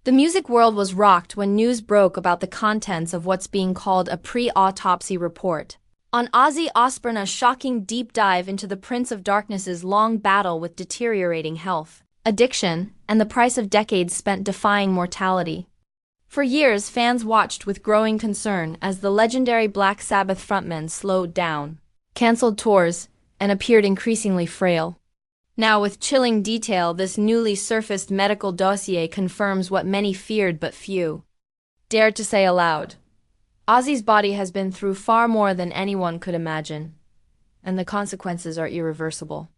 The music world was rocked when news broke about the contents of what's being called a pre-autopsy report on Ozzy Osbourne, a shocking deep dive into the Prince of Darkness's long battle with deteriorating health, addiction, and the price of decades spent defying mortality. For years, fans watched with growing concern as the legendary Black Sabbath frontman slowed down, canceled tours, and appeared increasingly frail. Now, with chilling detail, this newly surfaced medical dossier confirms what many feared but few dared to say aloud. Ozzy's body has been through far more than anyone could imagine, and the consequences are irreversible.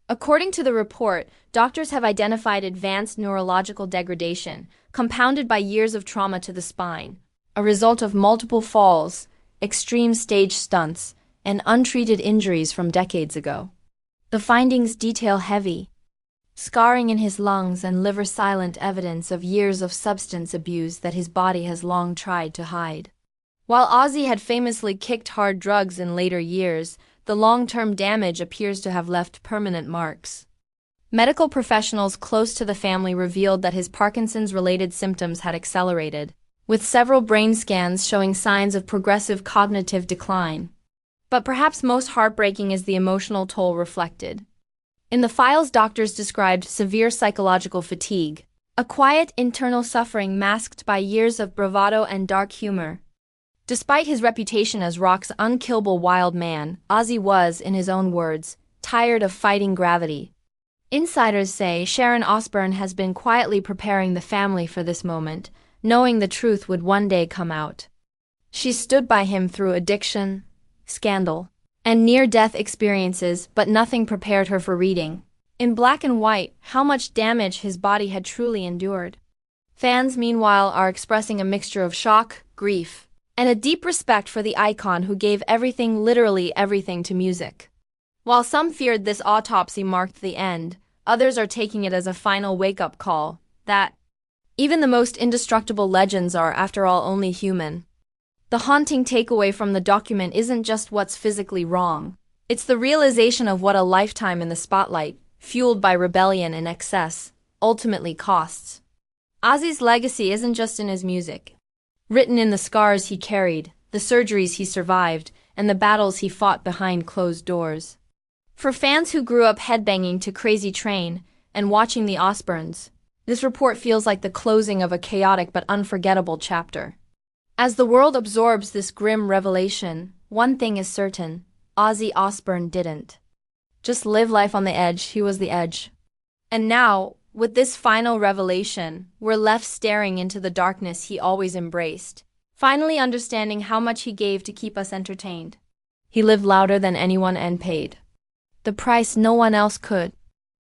According to the report, doctors have identified advanced neurological degradation, compounded by years of trauma to the spine, a result of multiple falls, extreme stage stunts, and untreated injuries from decades ago. The findings detail heavy scarring in his lungs and liver, silent evidence of years of substance abuse that his body has long tried to hide. While Ozzy had famously kicked hard drugs in later years, the long-term damage appears to have left permanent marks. Medical professionals close to the family revealed that his Parkinson's-related symptoms had accelerated, with several brain scans showing signs of progressive cognitive decline. But perhaps most heartbreaking is the emotional toll reflected. In the files, doctors described severe psychological fatigue, a quiet internal suffering masked by years of bravado and dark humor. Despite his reputation as rock's unkillable wild man, Ozzy was, in his own words, tired of fighting gravity. Insiders say Sharon Osbourne has been quietly preparing the family for this moment, knowing the truth would one day come out. She stood by him through addiction, scandal, and near-death experiences, but nothing prepared her for reading, in black and white, how much damage his body had truly endured. Fans, meanwhile, are expressing a mixture of shock, grief, and a deep respect for the icon who gave everything, literally everything, to music. While some feared this autopsy marked the end, others are taking it as a final wake-up call that even the most indestructible legends are, after all, only human. The haunting takeaway from the document isn't just what's physically wrong. It's the realization of what a lifetime in the spotlight, fueled by rebellion and excess, ultimately costs. Ozzy's legacy isn't just in his music. Written in the scars he carried, the surgeries he survived, and the battles he fought behind closed doors. For fans who grew up headbanging to Crazy Train and watching the Osbournes, this report feels like the closing of a chaotic but unforgettable chapter. As the world absorbs this grim revelation, one thing is certain: Ozzy Osbourne didn't just live life on the edge, he was the edge. And now, with this final revelation, we're left staring into the darkness he always embraced, finally understanding how much he gave to keep us entertained. He lived louder than anyone and paid the price no one else could.